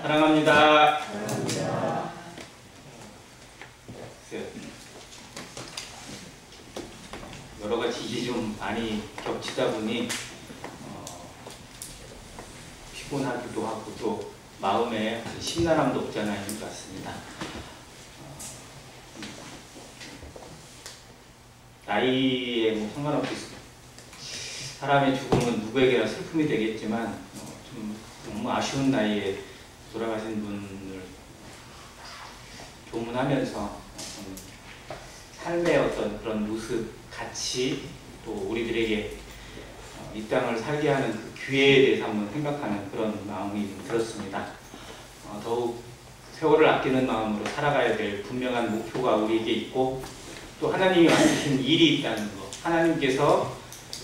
사랑합니다. 여러 가지 일이 좀 많이 겹치다 보니 피곤하기도 하고 또 마음에 심란함도 없지 않아 있는 것 같습니다. 나이에 뭐 상관없이 사람의 죽음은 누구에게나 슬픔이 되겠지만 좀 너무 아쉬운 나이에 돌아가신 분을 조문하면서 삶의 어떤 그런 모습, 가치, 또 우리들에게 이 땅을 살게 하는 그 기회에 대해서 한번 생각하는 그런 마음이 들었습니다. 더욱 세월을 아끼는 마음으로 살아가야 될 분명한 목표가 우리에게 있고 또 하나님이 만드신 일이 있다는 것, 하나님께서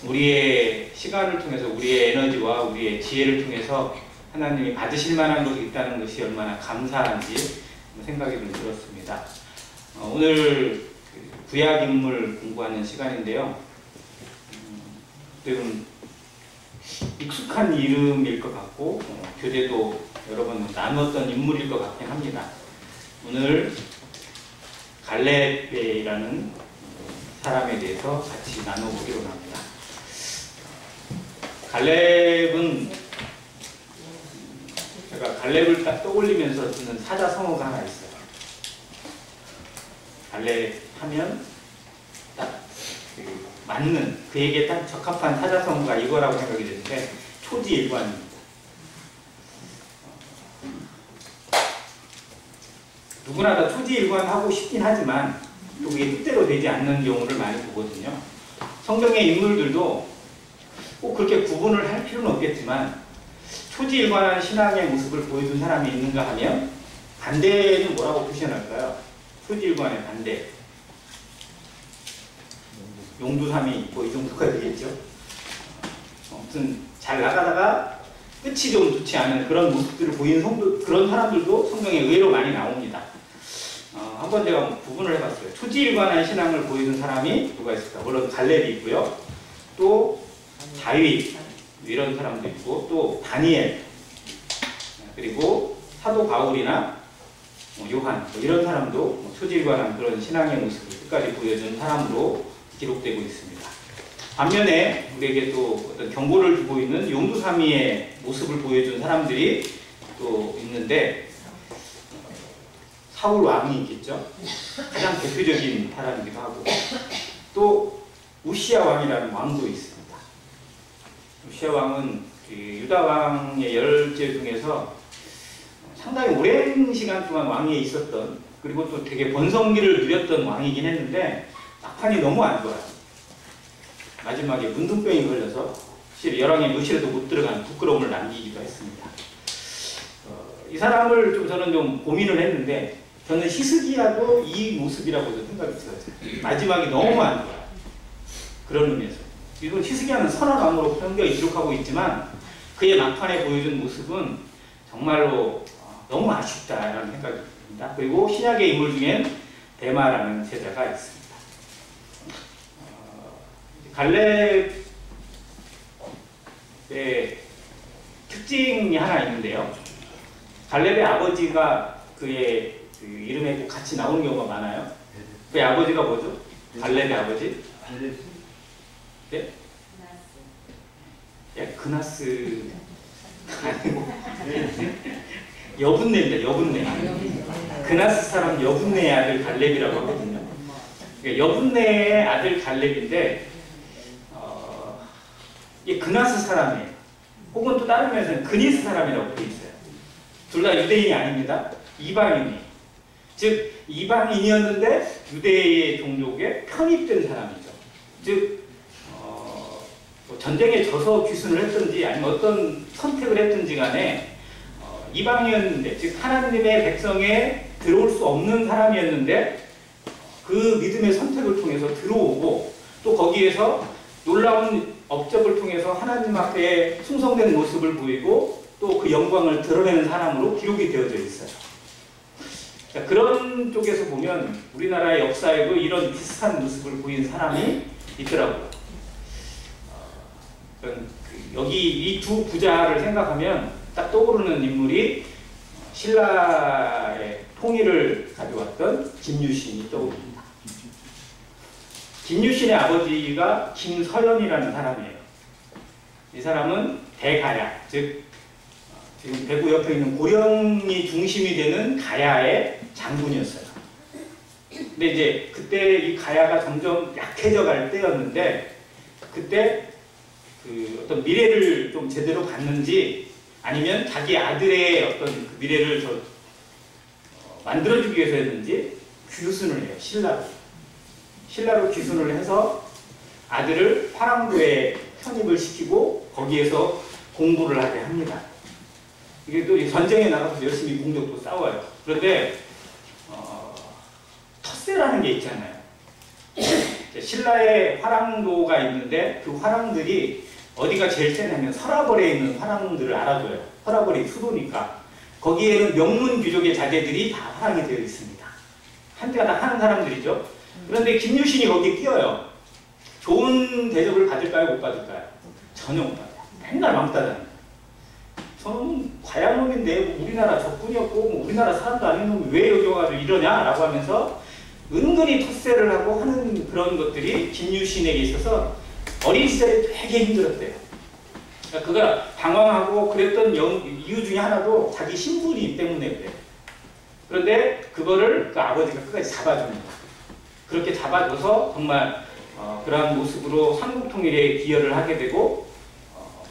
우리의 시간을 통해서 우리의 에너지와 우리의 지혜를 통해서 하나님이 받으실 만한 것이 있다는 것이 얼마나 감사한지 생각이 좀 들었습니다. 오늘 구약 인물 공부하는 시간인데요. 지금 익숙한 이름일 것 같고 교재도 여러 번 나눴던 인물일 것 같긴 합니다. 오늘 갈렙이라는 사람에 대해서 같이 나눠보기로 합니다. 갈렙은 제가 갈렙을 딱 떠올리면서 듣는 사자성어가 하나 있어요. 갈렙 하면 딱 맞는, 그에게 딱 적합한 사자성어가 이거라고 생각이 되는데 초지일관입니다. 누구나 다 초지일관하고 싶긴 하지만 또 그게 뜻대로 되지 않는 경우를 많이 보거든요. 성경의 인물들도 꼭 그렇게 구분을 할 필요는 없겠지만 초지일관한 신앙의 모습을 보여준 사람이 있는가 하면 반대는 뭐라고 표시할까요? 초지일관의 반대. 용두삼이 뭐 이 정도가 되겠죠. 아무튼 잘 나가다가 끝이 좀 좋지 않은 그런 모습들을 보이는 그런 사람들도 성경에 의외로 많이 나옵니다. 한번 제가 구분을 해봤어요. 초지일관한 신앙을 보여준 사람이 누가 있을까? 물론 갈렙이 있고요. 또 다윗 이런 사람도 있고 또 다니엘 그리고 사도 바울이나 요한 이런 사람도 초지일관한 그런 신앙의 모습을 끝까지 보여준 사람으로 기록되고 있습니다. 반면에 우리에게 또 어떤 경고를 주고 있는 용두삼이의 모습을 보여준 사람들이 또 있는데 사울 왕이 있겠죠. 가장 대표적인 사람이기도 하고 또 우시야 왕이라는 왕도 있습니다. 우시야 왕은 유다 왕의 열제 중에서 상당히 오랜 시간 동안 왕위에 있었던 그리고 또 되게 번성기를 누렸던 왕이긴 했는데 막판이 너무 안 좋아요. 마지막에 문둥병이 걸려서 열왕의 묘실에도 못 들어가는 부끄러움을 남기기도 했습니다. 이 사람을 저는 좀 고민을 했는데 저는 히스기야도 이 모습이라고 생각이 들어요. 마지막이 너무 안 좋아요. 그런 의미에서. 이건 히스기야는 선한 왕으로 성경이 기록하고 있지만 그의 막판에 보여준 모습은 정말로 너무 아쉽다라는 생각이 듭니다. 그리고 신약의 인물 중엔 데마라는 제자가 있습니다. 갈렙의 특징이 하나 있는데요. 갈렙의 아버지가 그의 그 이름에 꼭 같이 나오는 경우가 많아요. 그의 아버지가 뭐죠? 갈렙의 아버지? 네? 그나스 아니고 여분네입니다. 여분네. 그나스 사람 여분네의 아들 갈렙이라고 하거든요. 여분네의 아들 갈렙인데 이게 그나스 사람이에요. 혹은 또 다른 면에서는 그니스 사람이라고 되어 있어요. 둘 다 유대인이 아닙니다. 이방인이. 즉 이방인이었는데 유대의 종족에 편입된 사람이죠. 즉 전쟁에 져서 귀순을 했든지 아니면 어떤 선택을 했든지 간에 이방이었는데 즉 하나님의 백성에 들어올 수 없는 사람이었는데 그 믿음의 선택을 통해서 들어오고 또 거기에서 놀라운 업적을 통해서 하나님 앞에 충성된 모습을 보이고 또 그 영광을 드러내는 사람으로 기록이 되어져 있어요. 자, 그런 쪽에서 보면 우리나라의 역사에도 이런 비슷한 모습을 보인 사람이 있더라고요. 여기 이 두 부자를 생각하면 딱 떠오르는 인물이 신라의 통일을 가져왔던 김유신이 떠오릅니다. 김유신의 아버지가 김서연이라는 사람이에요. 이 사람은 대가야, 즉 지금 대구 옆에 있는 고령이 중심이 되는 가야의 장군이었어요. 근데 이제 그때 이 가야가 점점 약해져 갈 때였는데, 그때 그 어떤 미래를 좀 제대로 봤는지, 아니면 자기 아들의 어떤 그 미래를 만들어주기 위해서 했는지 귀순을 해요. 신라로 귀순을 해서 아들을 화랑도에 편입을 시키고 거기에서 공부를 하게 합니다. 이게 또 전쟁에 나가서 열심히 공격도 싸워요. 그런데 텃세라는 게 있잖아요. 신라에 화랑도가 있는데 그 화랑들이 어디가 제일 세냐면 서라벌에 있는 화랑들을 알아줘요. 서라벌이 수도니까. 거기에는 명문 귀족의 자제들이 다 화랑이 되어 있습니다. 한때가 다 하는 사람들이죠. 그런데 김유신이 거기에 끼어요. 좋은 대접을 받을까요? 못 받을까요? 전혀 못 받아요. 맨날 왕따 다닙니다. 저는 과양놈인데 우리나라 적군이었고 우리나라 사람도 아닌 놈이 왜 여기 와가지고 이러냐? 라고 하면서 은근히 텃세를 하고 하는 그런 것들이 김유신에게 있어서 어린 시절에 되게 힘들었대요. 그러니까 그가 방황하고 그랬던 이유 중에 하나도 자기 신분이기 때문에 그래요. 그런데 그거를 그 아버지가 끝까지 잡아줍니다. 그렇게 잡아줘서 정말 그러한 모습으로 한국 통일에 기여를 하게 되고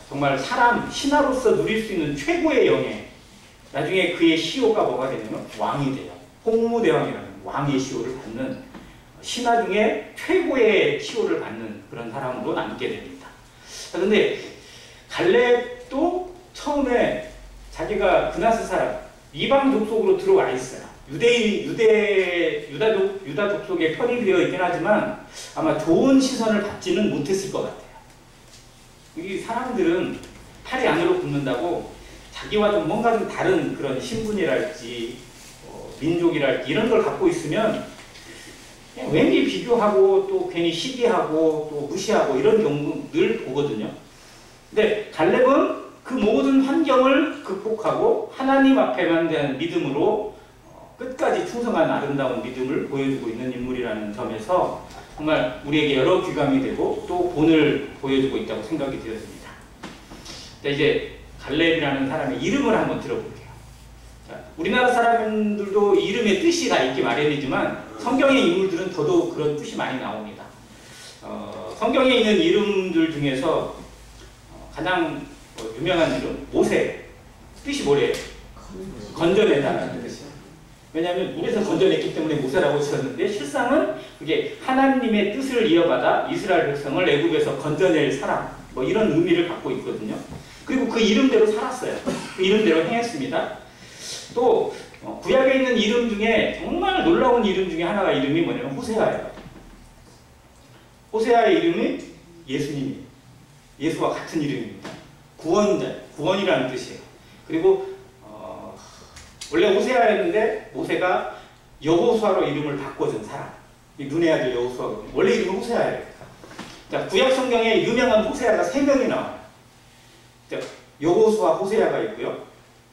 정말 신하로서 누릴 수 있는 최고의 영예, 나중에 그의 시호가 뭐가 되냐면 왕이 돼요. 홍무대왕이라는 왕의 시호를 받는, 신하 중에 최고의 시호를 받는 그런 사람으로 남게 됩니다. 그런데 갈렙도 처음에 자기가 그나스 사람, 이방 족속으로 들어와 있어요. 유다 족속에 편입되어 있긴 하지만 아마 좋은 시선을 받지는 못했을 것 같아요. 이 사람들은 팔이 안으로 굽는다고 자기와 좀 뭔가 좀 다른 그런 신분이랄지 민족이랄지 이런 걸 갖고 있으면 그냥 왠지 비교하고 또 괜히 시기하고 또 무시하고 이런 경우 늘 보거든요. 근데 갈렙은 그 모든 환경을 극복하고 하나님 앞에만 대한 믿음으로 끝까지 충성한 아름다운 믿음을 보여주고 있는 인물이라는 점에서 정말 우리에게 여러 귀감이 되고 또 본을 보여주고 있다고 생각이 되었습니다. 자, 이제 갈렙이라는 사람의 이름을 한번 들어볼게요. 자, 우리나라 사람들도 이름의 뜻이 다 있기 마련이지만 성경의 인물들은 더더욱 그런 뜻이 많이 나옵니다. 성경에 있는 이름들 중에서 가장 유명한 이름 모세, 뜻이 뭐래요? 건져내다라는 뜻이에요. 왜냐하면 물에서 건져냈기 때문에 모세라고 지었는데 실상은 그게 하나님의 뜻을 이어받아 이스라엘 백성을 애굽에서 건져낼 사람, 뭐 이런 의미를 갖고 있거든요. 그리고 그 이름대로 살았어요. 그 이름대로 행했습니다. 또 구약에 있는 이름 중에 정말 놀라운 이름 중에 하나가 이름이 뭐냐면 호세아예요. 호세아의 이름이 예수님이에요. 예수와 같은 이름입니다. 구원자, 구원이라는 뜻이에요. 그리고 원래 호세아였는데 모세가 여호수아로 이름을 바꿔준 사람. 눈의 아들 여호수아. 원래 이름은 호세아예요. 자, 구약 성경에 유명한 호세아가 3명이 나와요. 자, 여호수아 호세아가 있고요.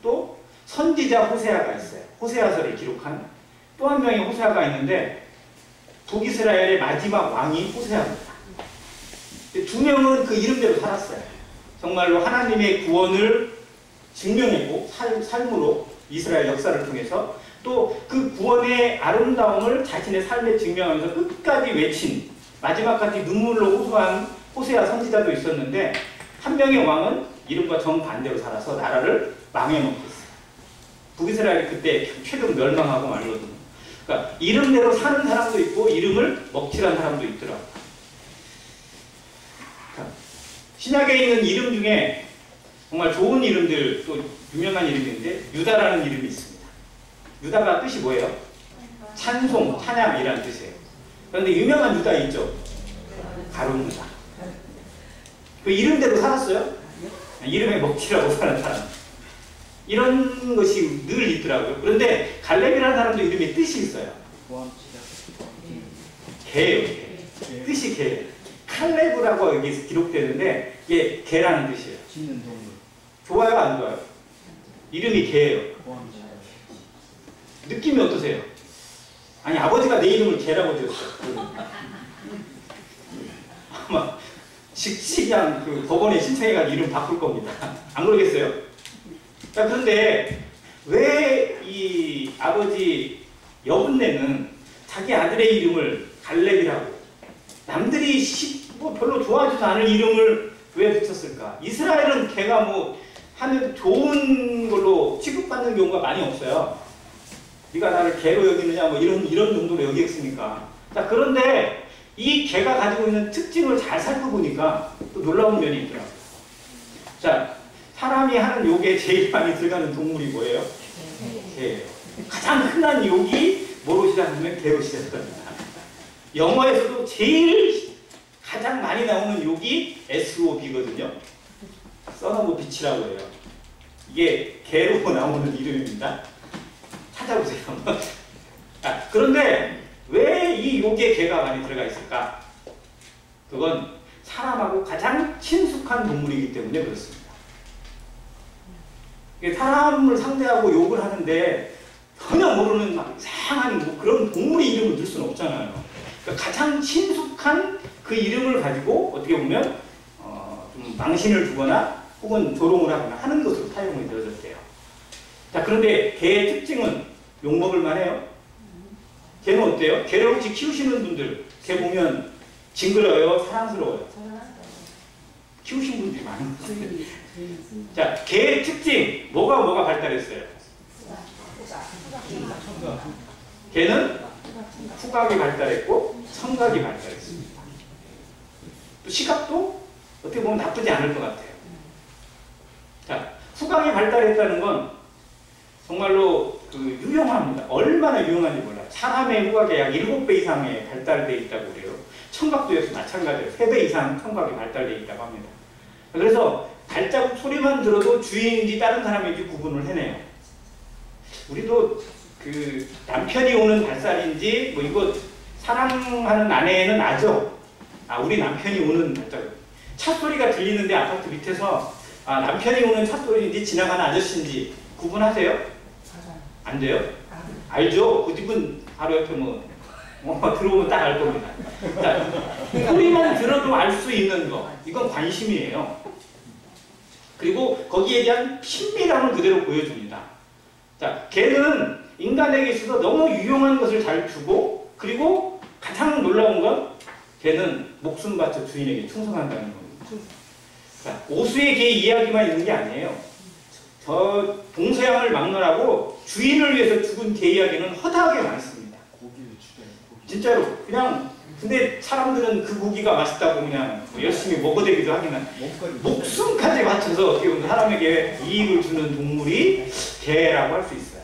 또 선지자 호세아가 있어요. 호세아서를 기록한 또 한 명의 호세아가 있는데 북이스라엘의 마지막 왕이 호세아입니다. 2명은 그 이름대로 살았어요. 정말로 하나님의 구원을 증명했고 삶으로 이스라엘 역사를 통해서 또 그 구원의 아름다움을 자신의 삶에 증명하면서 끝까지 외친 마지막까지 눈물로 호소한 호세아 선지자도 있었는데 한 명의 왕은 이름과 정반대로 살아서 나라를 망해먹었어요. 북이스라엘이 그때 최근 멸망하고 말거든요. 그러니까 이름대로 사는 사람도 있고 이름을 먹칠한 사람도 있더라고요. 신약에 있는 이름 중에 정말 좋은 이름들, 또 유명한 이름인데 유다라는 이름이 있습니다. 유다가 뜻이 뭐예요? 찬송, 찬양이라는 뜻이에요. 그런데 유명한 유다 있죠? 가룟 유다. 그 이름대로 살았어요? 이름에 먹칠하고 사는 사람. 이런 것이 늘 있더라고요. 그런데 갈렙이라는 사람도 이름에 뜻이 있어요. 개예요. 개. 뜻이 개예요. 칼레브라고 여기 기록되는데 이게 개라는 뜻이에요. 짖는 동물. 좋아요, 안 좋아요? 이름이 개예요. 느낌이 어떠세요? 아니 아버지가 내 이름을 개라고 지었어요. 아마 즉시 그냥 그 법원에 신청해가지고 이름 바꿀 겁니다. 안 그러겠어요? 자, 그런데 왜 이 아버지 여분네는 자기 아들의 이름을 갈렙이라고 남들이 뭐 별로 좋아하지도 않을 이름을 왜 붙였을까? 이스라엘은 걔가 뭐 하는 좋은 걸로 취급받는 경우가 많이 없어요. 네가 나를 개로 여기느냐 뭐 이런 정도로 여기겠습니까? 자, 그런데 이 개가 가지고 있는 특징을 잘 살펴보니까 또 놀라운 면이 있더라고요. 자, 사람이 하는 욕에 제일 많이 들어가는 동물이 뭐예요? 개예요. 가장 흔한 욕이 뭐로 시작하면 개로 시작합니다. 영어에서도 제일 가장 많이 나오는 욕이 SOB거든요. Son of Bitch라고 해요. 이게 개로 나오는 이름입니다. 찾아보세요. 그런데 왜 이 욕에 개가 많이 들어가 있을까? 그건 사람하고 가장 친숙한 동물이기 때문에 그렇습니다. 사람을 상대하고 욕을 하는데 전혀 모르는 이상한 뭐 그런 동물의 이름을 넣을 수는 없잖아요. 그러니까 가장 친숙한 그 이름을 가지고 어떻게 보면 좀 망신을 주거나 혹은 조롱을 하거나 하는 것으로 사용이 되어졌대요. 자, 그런데 개의 특징은 욕먹을 만해요. 개는 어때요? 개를 혹시 키우시는 분들 개 보면 징그러워요? 사랑스러워요? 키우신 분들이 많은 것 같아요. 자, 개의 특징 뭐가 발달했어요? 개는 후각이 발달했고 청각이 발달했습니다. 또 시각도 어떻게 보면 나쁘지 않을 것 같아요. 자, 후각이 발달했다는 건 정말로 유용합니다. 얼마나 유용한지 몰라요. 사람의 후각에 약 7배 이상의 발달되어 있다고 그래요. 청각도 역시 마찬가지예요. 3배 이상 청각이 발달되어 있다고 합니다. 그래서 발자국 소리만 들어도 주인인지 다른 사람인지 구분을 해내요. 우리도 그 남편이 오는 발살인지 뭐 이거 사랑하는 아내는 아죠. 우리 남편이 오는 발자국. 차 소리가 들리는데 아파트 밑에서 남편이 오는 차 소리인지 지나가는 아저씨인지 구분하세요? 안 돼요? 알죠? 그 집은 바로 옆에 들어오면 딱 알 겁니다. 자, 소리만 들어도 알 수 있는 거, 이건 관심이에요. 그리고 거기에 대한 친밀함을 그대로 보여줍니다. 자, 개는 인간에게 있어서 너무 유용한 것을 잘 주고, 그리고 가장 놀라운 건 개는 목숨 바쳐 주인에게 충성한다는 겁니다. 자, 오수의 개 이야기만 있는 게 아니에요. 저 동서양을 막론하고 주인을 위해서 죽은 개 이야기는 허다하게 많습니다. 진짜로 그냥 근데 사람들은 그 고기가 맛있다고 그냥 열심히 먹어대기도 하지만 목숨까지 바쳐서 어떻게 보면 사람에게 이익을 주는 동물이 개라고 할 수 있어요.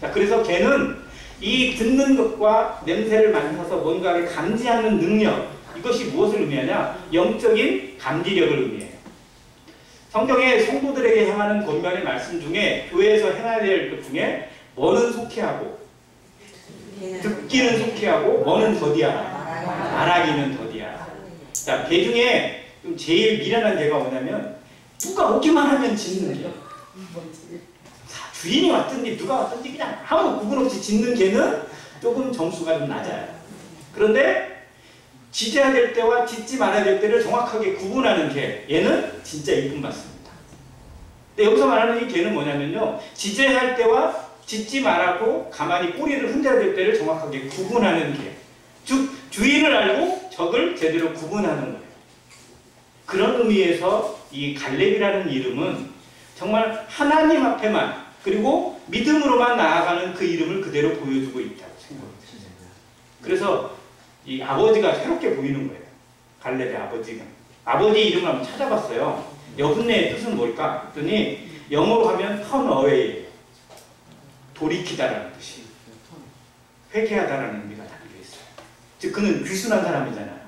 자, 그래서 개는 이 듣는 것과 냄새를 맡아서 뭔가를 감지하는 능력, 이것이 무엇을 의미하냐? 영적인 감지력을 의미해요. 성경에 성도들에게 향하는 권면의 말씀 중에 교회에서 행해야 될 것 중에 뭐는 속해하고 듣기는 속해하고 뭐는 더디하라 말하기는 더디하라. 자, 개 중에 좀 제일 미련한 개가 뭐냐면 누가 오기만 하면 짖는 개. 주인이 왔든지 누가 왔든지 그냥 아무 구분 없이 짖는 개는 조금 점수가 좀 낮아요. 그런데 짖어야 될 때와 짖지 말아야 될 때를 정확하게 구분하는 개, 얘는 진짜 이쁨 받습니다. 근데 여기서 말하는 이 개는 뭐냐면요, 짖어야 할 때와 짖지 말라고 가만히 꼬리를 흔들어야 될 때를 정확하게 구분하는 개. 즉 주인을 알고 적을 제대로 구분하는 거예요. 그런 의미에서 이 갈렙이라는 이름은 정말 하나님 앞에만 그리고 믿음으로만 나아가는 그 이름을 그대로 보여주고 있다고 생각합니다. 그래서 이 아버지가 새롭게 보이는 거예요. 갈렙의 아버지가. 아버지 이름을 한번 찾아봤어요. 여분네의 뜻은 뭘까? 했더니 영어로 하면 turn away예요. 돌이키다라는 뜻이. 회개하다라는 의미가 담겨 있어요. 즉 그는 귀순한 사람이잖아요.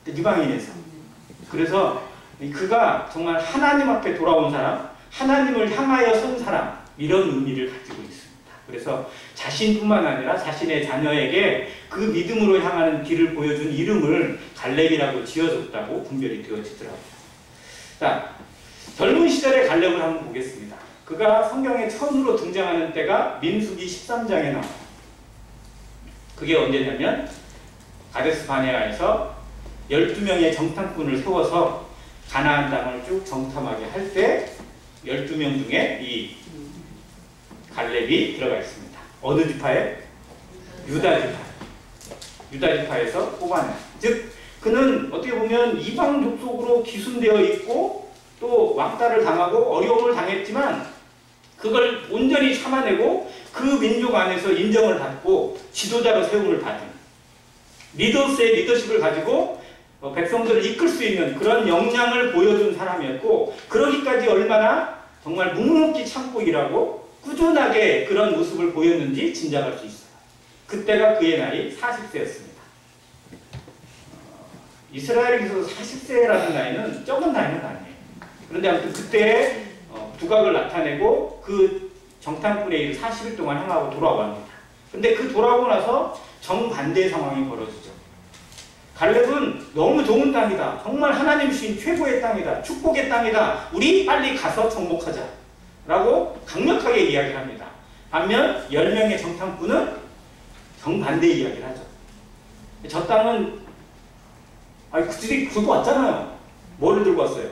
이방인에서. 그래서 그가 정말 하나님 앞에 돌아온 사람, 하나님을 향하여 선 사람, 이런 의미를 가지고 있습니다. 그래서 자신뿐만 아니라 자신의 자녀에게 그 믿음으로 향하는 길을 보여준 이름을 갈렙이라고 지어줬다고 분별이 되어지더라고요. 자, 젊은 시절의 갈렙을 한번 보겠습니다. 그가 성경에 처음으로 등장하는 때가 민수기 13장에 나와요. 그게 언제냐면 가데스 바네아에서 12명의 정탐꾼을 세워서 가나안 땅을 쭉 정탐하게 할 때 12명 중에 이 갈렙이 들어가 있습니다. 어느 지파에? 유다 지파. 유다 지파에서 뽑아낸. 즉 그는 어떻게 보면 이방 족속으로 기순되어 있고 또 왕따를 당하고 어려움을 당했지만 그걸 온전히 참아내고 그 민족 안에서 인정을 받고 지도자로 세움을 받은 리더스의 리더십을 가지고 백성들을 이끌 수 있는 그런 역량을 보여준 사람이었고, 그러기까지 얼마나 정말 묵묵히 참고 일하고 꾸준하게 그런 모습을 보였는지 짐작할 수 있어요. 그때가 그의 나이 40세였습니다. 이스라엘에서 40세라는 나이는 적은 나이는 아니에요. 그런데 아무튼 그때 두각을 나타내고 그 정탐꾼의 일을 40일 동안 행하고 돌아옵니다. 근데 그 돌아오고 나서 정반대의 상황이 벌어지죠. 갈렙은 너무 좋은 땅이다. 정말 하나님 주신 최고의 땅이다. 축복의 땅이다. 우리 빨리 가서 정복하자. 라고 강력하게 이야기를 합니다. 반면 10명의 정탐꾼은 정반대의 이야기를 하죠. 저 땅은 그들이 들고 왔잖아요. 뭐를 들고 왔어요?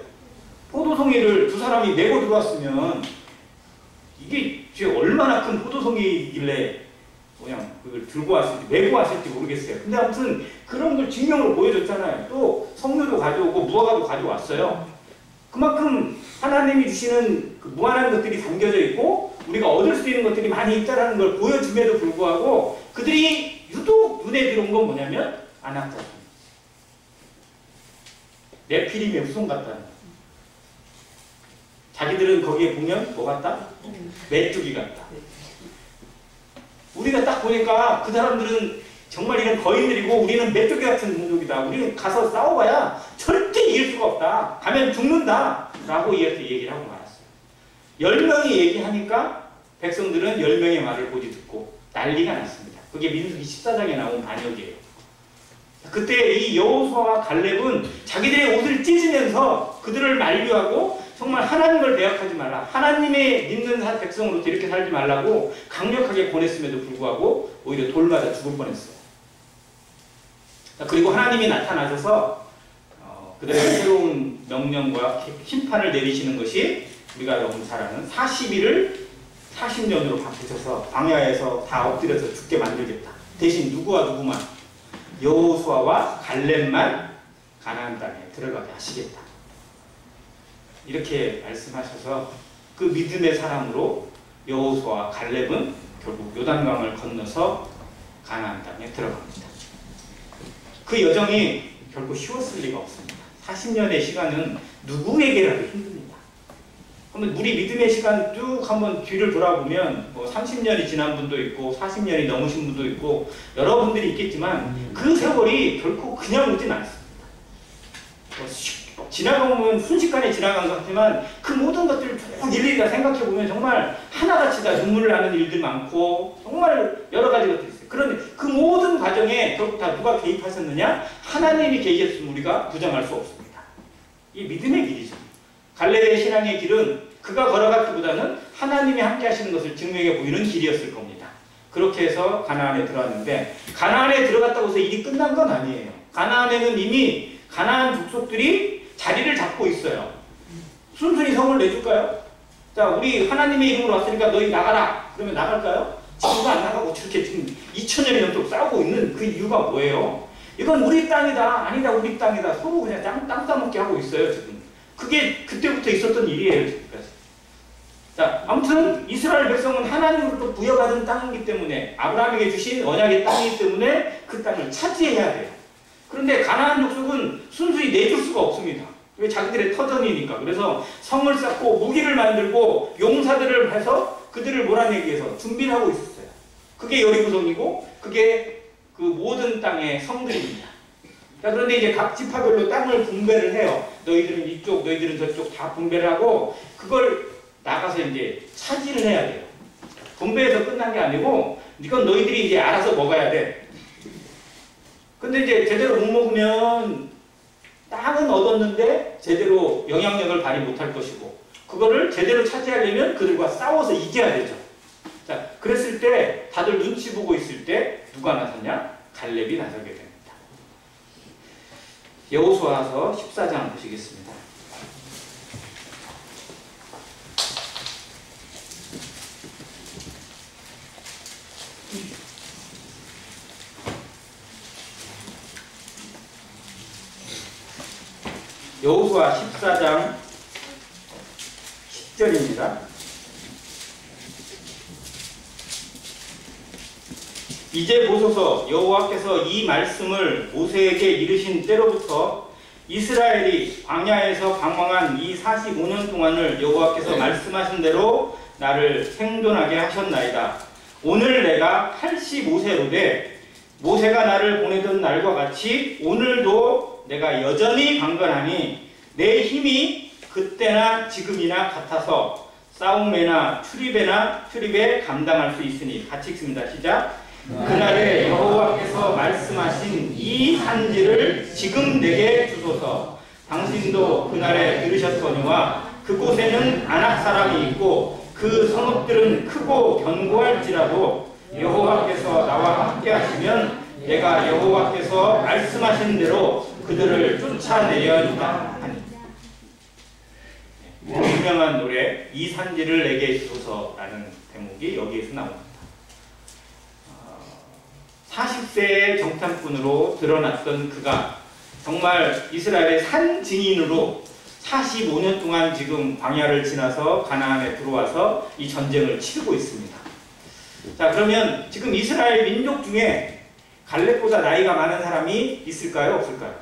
포도송이를 두 사람이 메고 들어왔으면 이게 얼마나 큰 포도송이길래 그냥 그걸 들고 왔을지 메고 왔을지 모르겠어요. 근데 아무튼 그런 걸 증명으로 보여줬잖아요. 또 석류도 가져오고 무화과도 가져왔어요. 그만큼 하나님이 주시는 그 무한한 것들이 담겨져 있고 우리가 얻을 수 있는 것들이 많이 있다는 걸 보여줌에도 불구하고 그들이 유독 눈에 들어온 건 뭐냐면 안악자손, 네피림의 후손 같다는 거예요. 자기들은 거기에 보면 뭐 같다? 메뚜기 같다. 우리가 딱 보니까 그 사람들은 정말 이런 거인들이고 우리는 메뚜기 같은 민족이다. 우리는 가서 싸워봐야 절대 이길 수가 없다. 가면 죽는다. 라고 이렇게 얘기를 하고 말았어요. 10명이 얘기하니까 백성들은 10명의 말을 고지 듣고 난리가 났습니다. 그게 민수기 14장에 나온 반역이에요. 그때 이 여호수아와 갈렙은 자기들의 옷을 찢으면서 그들을 만류하고 정말 하나님을 배역하지 말라. 하나님의 믿는 백성으로 이렇게 살지 말라고 강력하게 권했음에도 불구하고 오히려 돌맞아 죽을 뻔했어요. 그리고 하나님이 나타나셔서 그들에게 새로운 명령과 심판을 내리시는 것이 우리가 너무 잘 아는 40일을 40년으로 바꾸셔서 광야에서 다 엎드려서 죽게 만들겠다. 대신 누구와 누구만? 여호수아와 갈렙만 가나안 땅에 들어가게 하시겠다. 이렇게 말씀하셔서 그 믿음의 사람으로 여호수아와 갈렙은 결국 요단강을 건너서 가나안 땅에 들어갑니다. 그 여정이 결코 쉬웠을 리가 없습니다. 40년의 시간은 누구에게라도 힘듭니다. 그러면 우리 믿음의 시간 쭉 한번 뒤를 돌아보면 뭐 30년이 지난 분도 있고 40년이 넘으신 분도 있고 여러분들이 있겠지만 그 세월이 결코 그냥 오진 않습니다. 지나가보면 순식간에 지나간 것 같지만 그 모든 것들을 쭉 일일이 다 생각해보면 정말 하나같이 다 눈물을 나는 일들 많고 정말 여러 가지 것들이 있어요. 그런데 그 모든 과정에 결국 다 누가 개입하셨느냐? 하나님이 개입했으면 우리가 부정할 수 없습니다. 이 믿음의 길이죠. 갈렙의 신앙의 길은 그가 걸어갔기보다는 하나님이 함께 하시는 것을 증명해 보이는 길이었을 겁니다. 그렇게 해서 가나안에 들어왔는데 가나안에 들어갔다고 해서 일이 끝난 건 아니에요. 가나안에는 이미 가나안 족속들이 자리를 잡고 있어요. 순순히 성을 내줄까요? 자, 우리 하나님의 이름으로 왔으니까 너희 나가라. 그러면 나갈까요? 지금도 안 나가고 저렇게 지금 2000년이 넘도록 싸우고 있는 그 이유가 뭐예요? 이건 우리 땅이다. 아니다. 우리 땅이다. 서로 그냥 땅 따먹게 하고 있어요. 지금. 그게 그때부터 있었던 일이에요. 지금까지. 자, 아무튼 이스라엘 백성은 하나님으로부터 부여받은 땅이기 때문에 아브라함에게 주신 언약의 땅이기 때문에 그 땅을 차지해야 돼요. 그런데 가나안 족속은 순수히 내줄 수가 없습니다. 왜? 자기들의 터전이니까. 그래서 성을 쌓고 무기를 만들고 용사들을 해서 그들을 몰아내기 위해서 준비를 하고 있었어요. 그게 여리고성이고 그게 그 모든 땅의 성들입니다. 자, 그런데 이제 각 지파별로 땅을 분배를 해요. 너희들은 이쪽, 너희들은 저쪽 다 분배를 하고 그걸 나가서 이제 차지를 해야 돼요. 분배해서 끝난 게 아니고 이건 너희들이 이제 알아서 먹어야 돼. 근데 이제 제대로 못 먹으면 땅은 얻었는데 제대로 영향력을 발휘 못할 것이고 그거를 제대로 차지하려면 그들과 싸워서 이겨야 되죠. 자, 그랬을 때 다들 눈치 보고 있을 때 누가 나섰냐? 갈렙이 나서게 됩니다. 여호수아서 14장 보시겠습니다. 여호수아 14장 10절입니다. 이제 보소서 여호와께서 이 말씀을 모세에게 이르신 때로부터 이스라엘이 광야에서 방황한 이 45년 동안을 여호와께서 말씀하신 대로 나를 생존하게 하셨나이다. 오늘 내가 85세로 모세가 나를 보내던 날과 같이 오늘도 내가 여전히 강건하니 내 힘이 그때나 지금이나 같아서 싸움에나 출입에 감당할 수 있으니. 같이 읽습니다. 시작. 그날에 여호와께서 말씀하신 이 산지를 지금 내게 주소서. 당신도 그날에 들으셨거니와 그곳에는 아낙 사람이 있고 그 성읍들은 크고 견고할지라도 여호와께서 나와 함께 하시면 내가 여호와께서 말씀하신 대로 그들을 쫓아내려니까 하니. 유명한 노래 이 산지를 내게 주소서라는 대목이 여기에서 나옵니다. 40세의 정탐꾼으로 드러났던 그가 정말 이스라엘의 산 증인으로 45년 동안 지금 광야를 지나서 가나안에 들어와서 이 전쟁을 치르고 있습니다. 자, 그러면 지금 이스라엘 민족 중에 갈렙보다 나이가 많은 사람이 있을까요? 없을까요?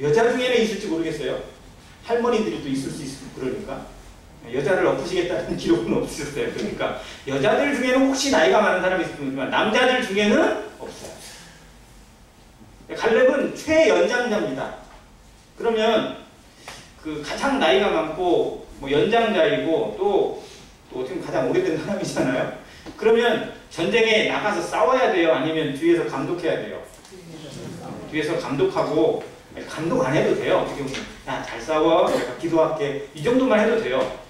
여자 중에는 있을지 모르겠어요. 할머니들이 또 있을 수 있고 그러니까. 여자를 엎으시겠다는 기록은 없으셨어요. 그러니까 여자들 중에는 혹시 나이가 많은 사람이 있지만 남자들 중에는 없어요. 갈렙은 최연장자입니다. 그러면 그 가장 나이가 많고 뭐 연장자이고 또 지금 가장 오래된 사람이잖아요. 그러면 전쟁에 나가서 싸워야 돼요? 아니면 뒤에서 감독해야 돼요? 뒤에서 감독하고, 감독 안 해도 돼요. 지금 야, 잘 싸워, 내가 기도할게, 이 정도만 해도 돼요.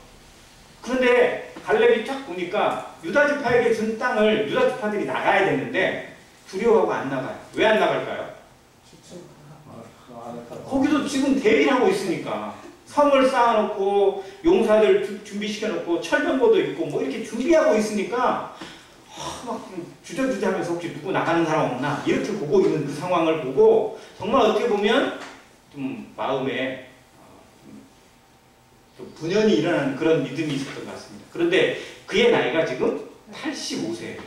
그런데 갈렙이 딱 보니까 유다 지파에게 준 땅을 유다 지파들이 나가야 되는데 두려워하고 안 나가요. 왜 안 나갈까요? 거기도 지금 대비를 하고 있으니까 성을 쌓아놓고 용사들 준비시켜놓고 철병거도 있고 뭐 이렇게 준비하고 있으니까 막 주저주저하면서 혹시 누구 나가는 사람 없나 이렇게 보고 있는 그 상황을 보고 정말 어떻게 보면 좀 마음에 좀 분연이 일어나는 그런 믿음이 있었던 것 같습니다. 그런데 그의 나이가 지금 85세예요.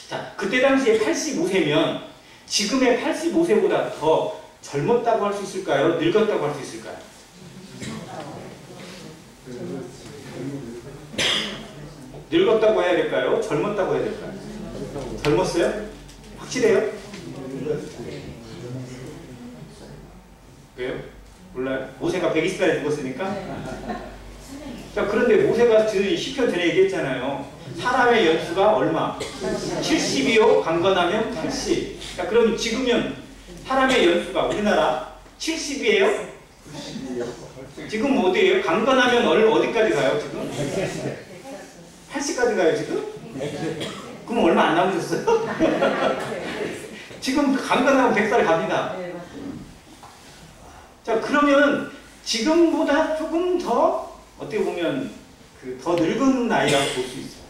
자, 그때 당시에 85세면 지금의 85세보다 더 젊었다고 할 수 있을까요? 늙었다고 할 수 있을까요? 늙었다고 해야 될까요? 젊었다고 해야 될까요? 젊었어요? 확실해요? 왜요? 몰라요? 모세가 120살에 죽었으니까? 자, 그런데 모세가 시편 전에 얘기했잖아요. 사람의 연수가 얼마? 70이요? 강건하면 80. 자, 그럼 지금은 사람의 연수가 우리나라 70이에요? 지금 어디에요? 강건하면 어디까지 가요, 지금? 80까지 가요, 지금? 그럼 얼마 안 남으셨어요? 지금 강건하면 100살 갑니다. 자, 그러면 지금보다 조금 더 어떻게 보면 더 늙은 나이라고 볼 수 있어요.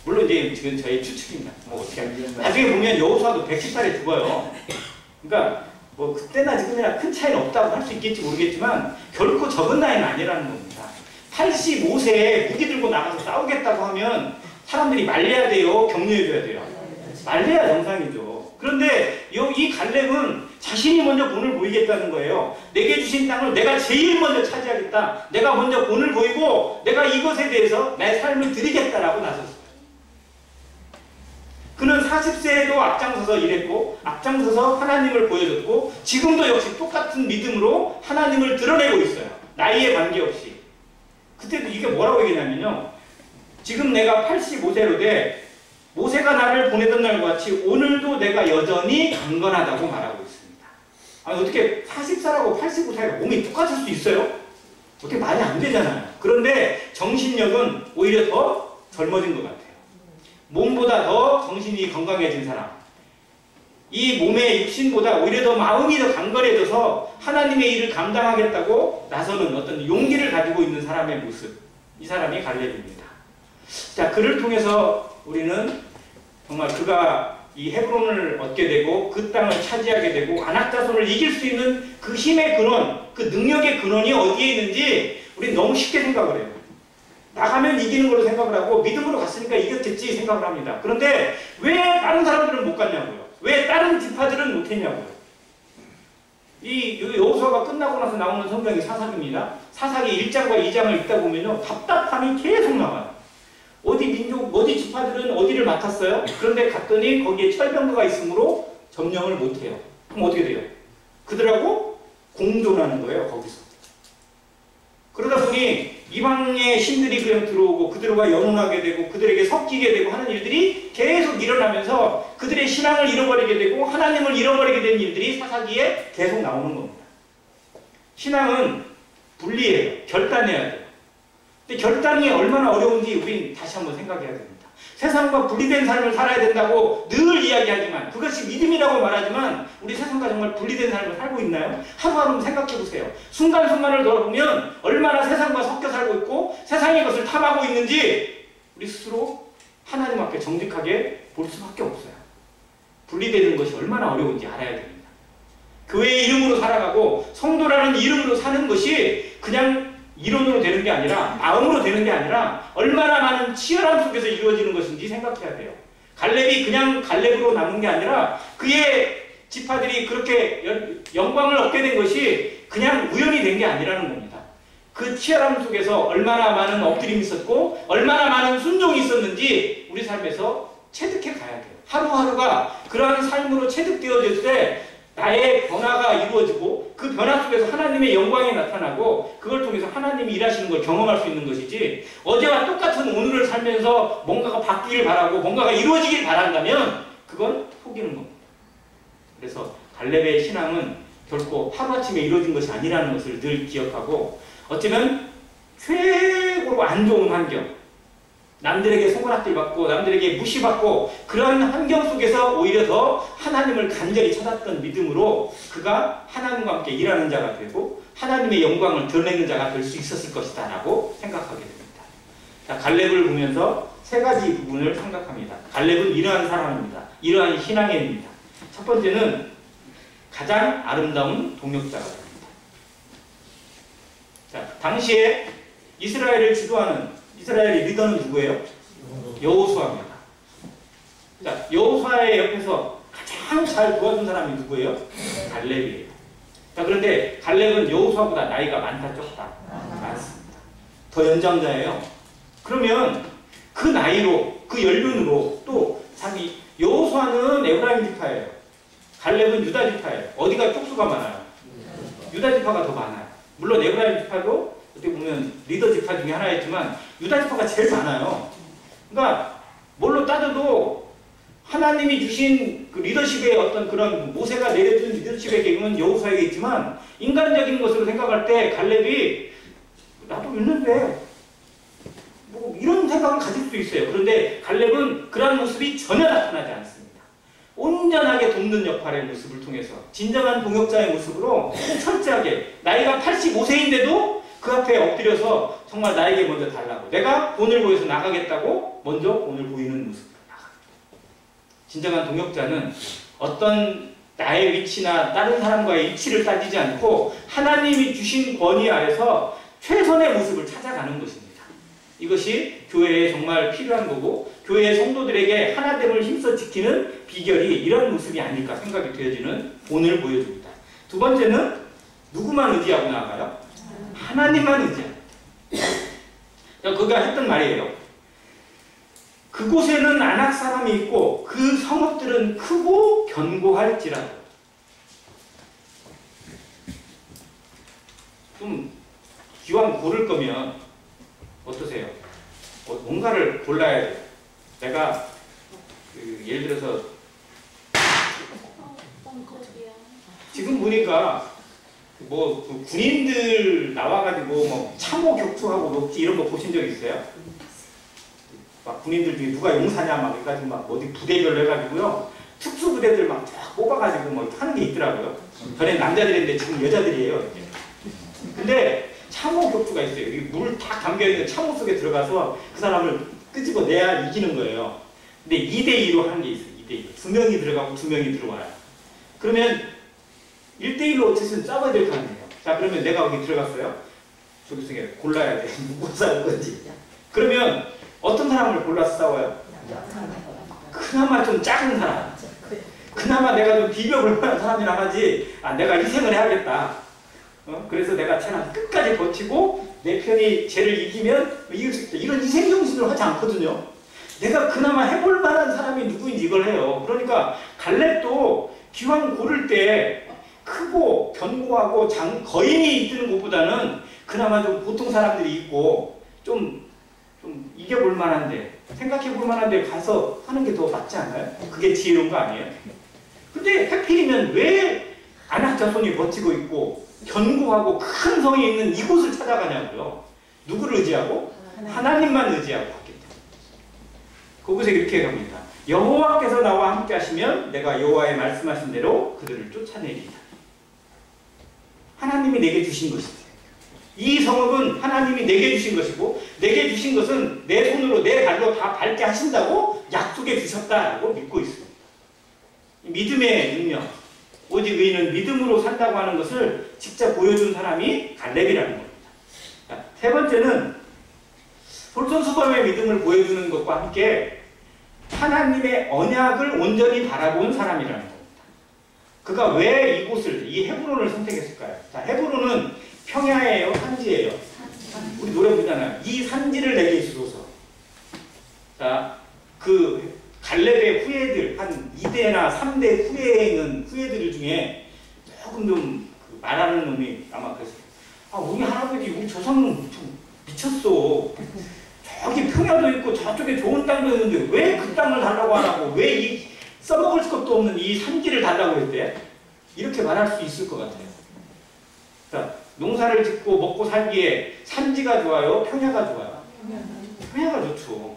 물론 이제 지금 저희 추측입니다. 뭐 어떻게 나중에 보면 여호수아도 110살에 죽어요. 그러니까 뭐 그때나 지금이나 큰 차이는 없다고 할 수 있겠지 모르겠지만 결코 적은 나이는 아니라는 겁니다. 85세에 무기 들고 나가서 싸우겠다고 하면 사람들이 말려야 돼요? 격려해줘야 돼요? 말려야 정상이죠. 그런데 이 갈렙은 자신이 먼저 본을 보이겠다는 거예요. 내게 주신 땅을 내가 제일 먼저 차지하겠다. 내가 먼저 본을 보이고 내가 이것에 대해서 내 삶을 드리겠다라고 나섰어요. 그는 40세에도 앞장서서 일했고 앞장서서 하나님을 보여줬고 지금도 역시 똑같은 믿음으로 하나님을 드러내고 있어요. 나이에 관계없이. 그때도 이게 뭐라고 얘기냐면요. 지금 내가 85세로 돼 모세가 나를 보내던 날과 같이 오늘도 내가 여전히 강건하다고 말하고 있습니다. 아니 어떻게 40살하고 89살이 몸이 똑같을 수 있어요? 어떻게 말이 안 되잖아요. 그런데 정신력은 오히려 더 젊어진 것 같아요. 몸보다 더 정신이 건강해진 사람. 이 몸의 육신보다 오히려 더 마음이 더 강건해져서 하나님의 일을 감당하겠다고 나서는 어떤 용기를 가지고 있는 사람의 모습. 이 사람이 갈렙입니다. 자, 그를 통해서 우리는 정말 그가 이 헤브론을 얻게 되고 그 땅을 차지하게 되고 아낙 자손을 이길 수 있는 그 힘의 근원, 그 능력의 근원이 어디에 있는지 우리는 너무 쉽게 생각을 해요. 나가면 이기는 걸로 생각을 하고 믿음으로 갔으니까 이겼겠지 생각을 합니다. 그런데 왜 다른 사람들은 못 갔냐고요? 왜 다른 지파들은 못했냐고요? 이 여호수아가 끝나고 나서 나오는 성경이 사사기입니다. 사사기 1장과 2장을 읽다 보면요, 답답함이 계속 나와요. 어디 민족, 어디 지파들은 어디를 맡았어요? 그런데 갔더니 거기에 철병거가 있으므로 점령을 못해요. 그럼 어떻게 돼요? 그들하고 공존하는 거예요, 거기서. 그러다 보니 이방의 신들이 그냥 들어오고 그들과 연혼하게 되고 그들에게 섞이게 되고 하는 일들이 계속 일어나면서 그들의 신앙을 잃어버리게 되고 하나님을 잃어버리게 된 일들이 사사기에 계속 나오는 겁니다. 신앙은 분리해요. 결단해야 돼요. 근데 결단이 얼마나 어려운지 우린 다시 한번 생각해야 됩니다. 세상과 분리된 삶을 살아야 된다고 늘 이야기하지만, 그것이 믿음이라고 말하지만 우리 세상과 정말 분리된 삶을 살고 있나요? 하루하루 생각해 보세요. 순간순간을 돌아보면 얼마나 세상과 섞여 살고 있고 세상의 것을 탐하고 있는지 우리 스스로 하나님 앞에 정직하게 볼 수밖에 없어요. 분리되는 것이 얼마나 어려운지 알아야 됩니다. 교회의 이름으로 살아가고 성도라는 이름으로 사는 것이 그냥 이론으로 되는 게 아니라, 마음으로 되는 게 아니라 얼마나 많은 치열함 속에서 이루어지는 것인지 생각해야 돼요. 갈렙이 그냥 갈렙으로 남은 게 아니라 그의 지파들이 그렇게 영광을 얻게 된 것이 그냥 우연이 된 게 아니라는 겁니다. 그 치열함 속에서 얼마나 많은 엎드림이 있었고 얼마나 많은 순종이 있었는지 우리 삶에서 체득해 가야 돼요. 하루하루가 그러한 삶으로 체득되어질 때 나의 변화가 이루어지고 그 변화 속에서 하나님의 영광이 나타나고 그걸 통해서 하나님이 일하시는 걸 경험할 수 있는 것이지, 어제와 똑같은 오늘을 살면서 뭔가가 바뀌길 바라고 뭔가가 이루어지길 바란다면 그건 속이는 겁니다. 그래서 갈렙의 신앙은 결코 하루아침에 이루어진 것이 아니라는 것을 늘 기억하고, 어쩌면 최고로 안 좋은 환경, 남들에게 손가락질 받고 남들에게 무시받고 그런 환경 속에서 오히려 더 하나님을 간절히 찾았던 믿음으로 그가 하나님과 함께 일하는 자가 되고 하나님의 영광을 드러내는 자가 될 수 있었을 것이다 라고 생각하게 됩니다. 자, 갈렙을 보면서 세 가지 부분을 생각합니다. 갈렙은 이러한 사람입니다. 이러한 신앙인입니다. 첫 번째는 가장 아름다운 동역자가 됩니다. 자, 당시에 이스라엘을 지도하는 이스라엘의 리더는 누구예요? 여호수아입니다. 자, 여호수아의 옆에서 가장 잘 도와준 사람이 누구예요? 갈렙이에요. 자, 그런데 갈렙은 여호수아보다 나이가 많다 적다? 많습니다. 더 연장자예요. 그러면 그 나이로, 그 연륜으로 또 자기, 여호수아는 에브라임 지파예요. 갈렙은 유다 지파예요. 어디가 쪽수가 많아요? 유다 지파가 더 많아요. 물론 에브라임 지파도 어떻게 보면 리더 지파 중에 하나였지만 유다 지파가 제일 많아요. 그러니까 뭘로 따져도 하나님이 주신 그 리더십의 어떤 그런 모세가 내려준 리더십의 계급은 여호수아에게 있지만, 인간적인 것으로 생각할 때 갈렙이 나도 있는데 뭐 이런 생각을 가질 수 있어요. 그런데 갈렙은 그런 모습이 전혀 나타나지 않습니다. 온전하게 돕는 역할의 모습을 통해서 진정한 동역자의 모습으로 철저하게, 나이가 85세인데도 그 앞에 엎드려서 정말 나에게 먼저 달라고, 내가 본을 보여서 나가겠다고 먼저 본을 보이는 모습으로 나갑니다. 진정한 동역자는 어떤 나의 위치나 다른 사람과의 위치를 따지지 않고 하나님이 주신 권위 아래서 최선의 모습을 찾아가는 것입니다. 이것이 교회에 정말 필요한 거고 교회의 성도들에게 하나됨을 힘써 지키는 비결이 이런 모습이 아닐까 생각이 되어지는 본을 보여줍니다. 두 번째는 누구만 의지하고 나아가요? 하나님만 의지합니다. 그가 했던 말이에요. 그곳에는 아낙 사람이 있고 그 성읍들은 크고 견고할지라도. 좀 기왕 고를 거면 어떠세요? 뭔가를 골라야 돼요. 내가 예를 들어서 지금 보니까 그 군인들 나와가지고 뭐 참호 격투하고 녹지 이런 거 보신 적 있어요? 막 군인들 중에 누가 용사냐 막 해가지고 막 어디 부대별로 해가지고요 특수부대들 막 쫙 뽑아가지고 뭐 하는 게 있더라고요. 전에 남자들인데 지금 여자들이에요. 이제. 근데 참호 격투가 있어요. 여기 물 다 담겨있는 참호 속에 들어가서 그 사람을 끄집어내야 이기는 거예요. 근데 2대2로 하는 게 있어요. 2대2로. 2명이 들어가고 2명이 들어와요. 그러면 1대1로 어쨌든 싸워야 될 거 아니에요. 자, 그러면 내가 여기 들어갔어요. 저기 중에 골라야 돼. 누구 싸울 건지. 그러면 어떤 사람을 골라서 싸워요? 그나마 좀 작은 사람. 그나마 내가 좀 비벼볼 만한 사람이라 하지. 아, 내가 희생을 해야겠다. 그래서 내가 쟤랑 끝까지 버티고 내 편이 쟤를 이기면 이길 수 있다. 이런 희생 정신을 하지 않거든요. 내가 그나마 해볼 만한 사람이 누구인지 이걸 해요. 그러니까 갈렙도 기왕 고를 때 크고 견고하고 거인이 뜨는 것보다는 그나마 좀 보통 사람들이 있고 좀 이겨볼 만한데 생각해 볼 만한데 가서 하는 게 더 맞지 않나요? 그게 지혜로운 거 아니에요? 근데 해필이면 왜 아낙 자손이 버티고 있고 견고하고 큰 성이 있는 이곳을 찾아가냐고요. 누구를 의지하고? 하나님만 의지하고 갔기 때문에. 거기서 이렇게 합니다. 여호와께서 나와 함께 하시면 내가 여호와의 말씀하신 대로 그들을 쫓아내리리다. 하나님이 내게 주신 것이죠. 이 성읍은 하나님이 내게 주신 것이고 내게 주신 것은 내 손으로 내 발로 다 밟게 하신다고 약속해 주셨다라고 믿고 있습니다. 믿음의 능력, 오직 의인은 믿음으로 산다고 하는 것을 직접 보여준 사람이 갈렙이라는 겁니다. 자, 세 번째는 솔선수범의 믿음을 보여주는 것과 함께 하나님의 언약을 온전히 바라본 사람이라는 겁니다. 그가 왜 이곳을, 이 헤브론을 선택했을까요? 자, 헤브론은 평야예요? 산지예요? 우리 노래 부르잖아요. 이 산지를 내게 주소서. 자, 그 갈렙의 후예들, 한 2대나 3대 후예에 있는 후예들 중에 조금 좀 말하는 놈이 아마 그랬어요. 아, 우리 할아버지, 우리 조상은 좀 미쳤어. 저기 평야도 있고 저쪽에 좋은 땅도 있는데 왜 그 땅을 달라고 안 하고 왜 이 써먹을 것도 없는 이 산지를 달라고 했대? 이렇게 말할 수 있을 것 같아요. 자, 농사를 짓고 먹고 살기에 산지가 좋아요? 평야가 좋아요? 평야가 좋죠.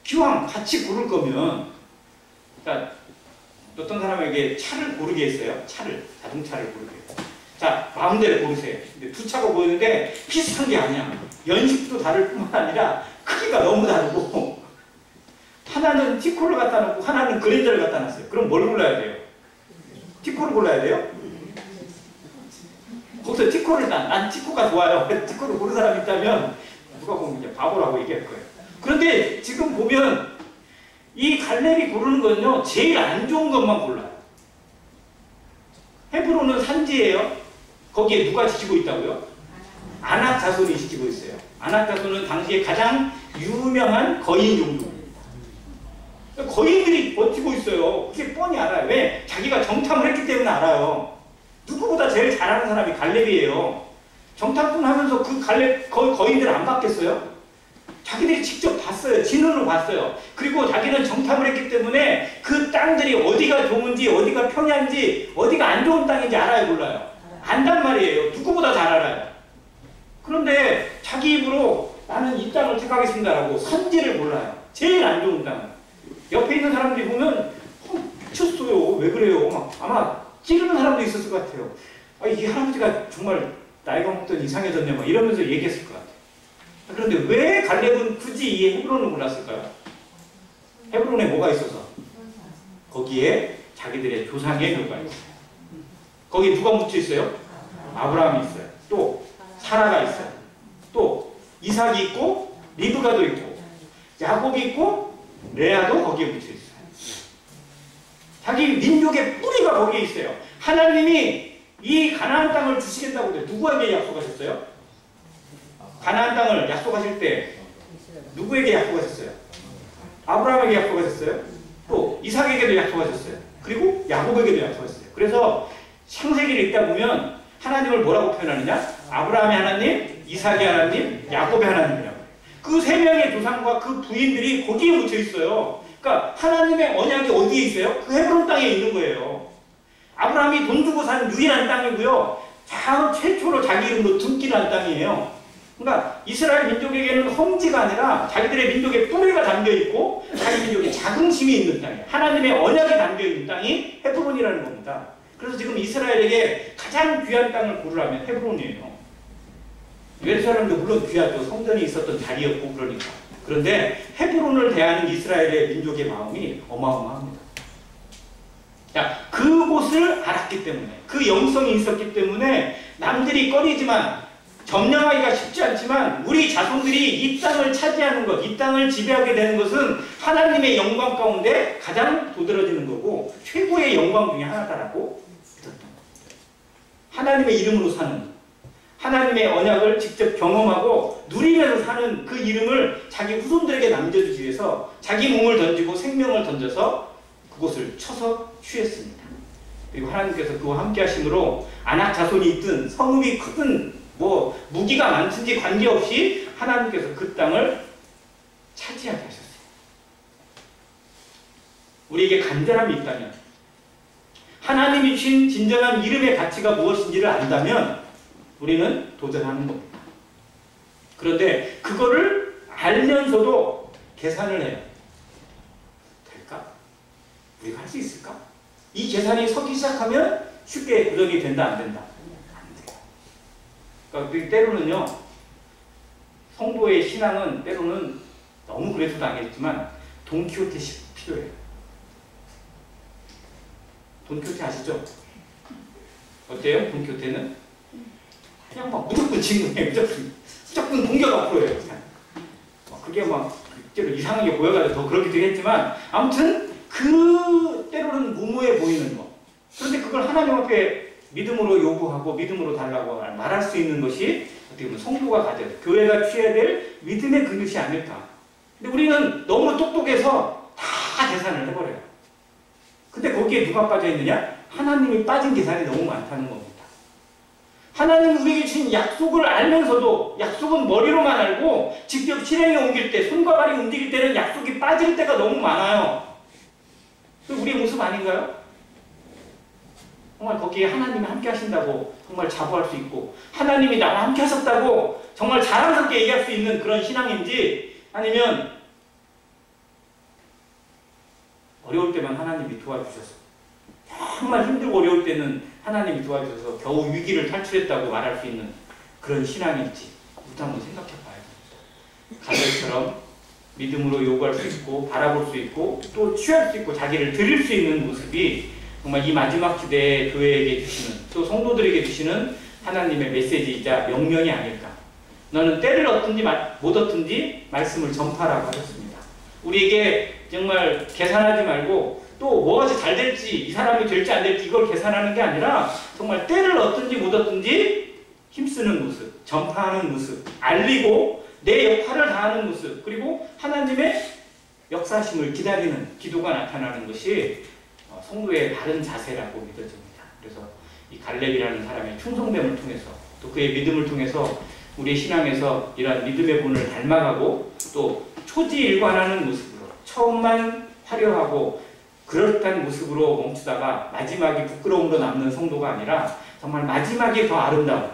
기왕 같이 고를 거면, 자, 어떤 사람에게 차를 고르게 했어요. 자동차를 고르게 했어요. 자, 마음대로 고르세요. 근데 두 차가 보이는데 비슷한 게 아니야. 연식도 다를 뿐만 아니라 크기가 너무 다르고 하나는 티코를 갖다 놓고 하나는 그랜저를 갖다 놨어요. 그럼 뭘 골라야 돼요? 티코를 골라야 돼요? 거기서 티코를 난 티코가 좋아요. 티코를 고른 사람이 있다면 누가 보면 이제 바보라고 얘기할 거예요. 그런데 지금 보면 이 갈렙이 고르는 건요, 제일 안 좋은 것만 골라요. 헤브론은 산지예요. 거기에 누가 지키고 있다고요? 아낙 자손이 지키고 있어요. 아낙 자손은 당시에 가장 유명한 거인 종족입니다. 거인들이 버티고 있어요. 그게 뻔히 알아요. 왜? 자기가 정탐을 했기 때문에 알아요. 누구보다 제일 잘하는 사람이 갈렙이에요. 정탐꾼 하면서 그 갈렙 거인들을 안 봤겠어요? 자기들이 직접 봤어요. 진으로 봤어요. 그리고 자기는 정탐을 했기 때문에 그 땅들이 어디가 좋은지, 어디가 평야인지, 어디가 안 좋은 땅인지 알아요, 몰라요? 안단 말이에요. 누구보다 잘 알아요. 그런데 자기 입으로 나는 이 땅을 택하겠습니다라고 산지를 몰라요. 제일 안 좋은 땅. 옆에 있는 사람들이 보면 미쳤어요. 왜 그래요? 막 아마 찌르는 사람도 있었을 것 같아요. 아, 이 할아버지가 정말 나이가 먹던 이상해졌냐 막 이러면서 얘기했을 것 같아요. 그런데 왜 갈렙은 굳이 이 헤브론을 골랐을까요? 헤브론에 뭐가 있어서? 거기에 자기들의 조상의 묘가 있어요. 거기 누가 묻혀 있어요? 아브라함이 있어요. 또 사라가 있어요. 또 이삭이 있고 리브가도 있고 야곱이 있고 레아도 거기에 묻혀 있어요. 자기 민족의 뿌리가 거기에 있어요. 하나님이 이 가나안 땅을 주시겠다고 누구에게 약속하셨어요? 가나안 땅을 약속하실 때 누구에게 약속하셨어요? 아브라함에게 약속하셨어요? 또 이삭에게도 약속하셨어요. 그리고 야곱에게도 약속하셨어요. 그래서 창세기를 읽다 보면 하나님을 뭐라고 표현하느냐? 아브라함의 하나님, 이삭의 하나님, 야곱의 하나님이라고. 그 세 명의 조상과 그 부인들이 거기에 묻혀 있어요. 그러니까 하나님의 언약이 어디에 있어요? 그 헤브론 땅에 있는 거예요. 아브라함이 돈 주고 산 유일한 땅이고요. 최초로 자기 이름으로 등기한 땅이에요. 그러니까 이스라엘 민족에게는 험지가 아니라 자기들의 민족의 뿌리가 담겨있고 자기 민족의 자긍심이 있는 땅이에요. 하나님의 언약이 담겨있는 땅이 헤브론이라는 겁니다. 그래서 지금 이스라엘에게 가장 귀한 땅을 고르라면 헤브론이에요. 예루살렘도 물론 귀하죠. 성전이 있었던 자리였고 그러니까. 그런데 헤브론을 대하는 이스라엘의 민족의 마음이 어마어마합니다. 자, 그곳을 알았기 때문에, 그 영성이 있었기 때문에 남들이 꺼리지만, 점령하기가 쉽지 않지만 우리 자손들이 이 땅을 차지하는 것, 이 땅을 지배하게 되는 것은 하나님의 영광 가운데 가장 도드라지는 거고 최고의 영광 중에 하나다라고 믿었던 겁니다. 하나님의 이름으로 사는, 하나님의 언약을 직접 경험하고 누리면서 사는 그 이름을 자기 후손들에게 남겨주기 위해서 자기 몸을 던지고 생명을 던져서 그곳을 쳐서 취했습니다. 그리고 하나님께서 그와 함께 하심으로 아낙 자손이 있든 성읍이 크든 무기가 많든지 관계없이 하나님께서 그 땅을 차지하게 하셨어요. 우리에게 간절함이 있다면, 하나님이 주신 진정한 이름의 가치가 무엇인지를 안다면 우리는 도전하는 겁니다. 그런데 그거를 알면서도 계산을 해요. 될까? 우리가 할 수 있을까? 이 계산이 서기 시작하면 쉽게 도전이 된다, 안 된다? 안 돼요. 그러니까 때로는요, 성도의 신앙은 때로는 너무 그래서도 아니겠지만 돈키호테식 필요해요. 돈키호테 아시죠? 어때요? 돈키호테는? 그냥 막 무조건 진동해, 무조건 공격 앞으로 해요. 그게 막 이상하게 보여가지고 더 그렇기도 했지만, 아무튼 그 때로는 무모해 보이는 거. 그런데 그걸 하나님 앞에 믿음으로 요구하고 믿음으로 달라고 말할 수 있는 것이 어떻게 보면 성도가 가져야 돼. 교회가 취해야 될 믿음의 그릇이 아닐까. 근데 우리는 너무 똑똑해서 다 계산을 해버려요. 근데 거기에 누가 빠져 있느냐? 하나님이 빠진 계산이 너무 많다는 겁니다. 하나님 우리에게 주신 약속을 알면서도 약속은 머리로만 알고 직접 실행에 옮길 때, 손과 발이 움직일 때는 약속이 빠질 때가 너무 많아요. 우리의 모습 아닌가요? 정말 거기에 하나님이 함께 하신다고 정말 자부할 수 있고, 하나님이 나와 함께 하셨다고 정말 자랑스럽게 얘기할 수 있는 그런 신앙인지, 아니면 어려울 때만 하나님이 도와주셔서, 정말 힘들고 어려울 때는 하나님이 도와주셔서 겨우 위기를 탈출했다고 말할 수 있는 그런 신앙인지 부터 한번 생각해 봐야 됩니다. 가들처럼 믿음으로 요구할 수 있고 바라볼 수 있고 또 취할 수 있고 자기를 드릴 수 있는 모습이 정말 이 마지막 시대에 교회에게 주시는, 또 성도들에게 주시는 하나님의 메시지이자 명령이 아닐까. 너는 때를 얻든지 못 얻든지 말씀을 전파라고 하셨습니다. 우리에게 정말 계산하지 말고 또 뭐가 잘 될지, 이 사람이 될지 안 될지 이걸 계산하는 게 아니라 정말 때를 얻든지 못 얻든지 힘쓰는 모습, 전파하는 모습, 알리고 내 역할을 다하는 모습, 그리고 하나님의 역사심을 기다리는 기도가 나타나는 것이 성도의 바른 자세라고 믿어집니다. 그래서 이 갈렙이라는 사람의 충성됨을 통해서 또 그의 믿음을 통해서 우리의 신앙에서 이러한 믿음의 본을 닮아가고 또 초지일관하는 모습으로, 처음만 화려하고 그럴듯한 모습으로 멈추다가 마지막이 부끄러움으로 남는 성도가 아니라 정말 마지막이 더 아름다운,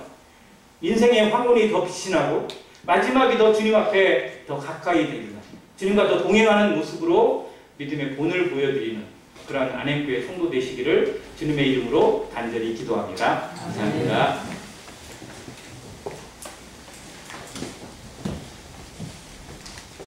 인생의 황혼이 더 빛이 나고 마지막이 더 주님 앞에 더 가까이 되는, 주님과 더 동행하는 모습으로 믿음의 본을 보여드리는 그러한 안행교회 성도 되시기를 주님의 이름으로 간절히 기도합니다. 감사합니다.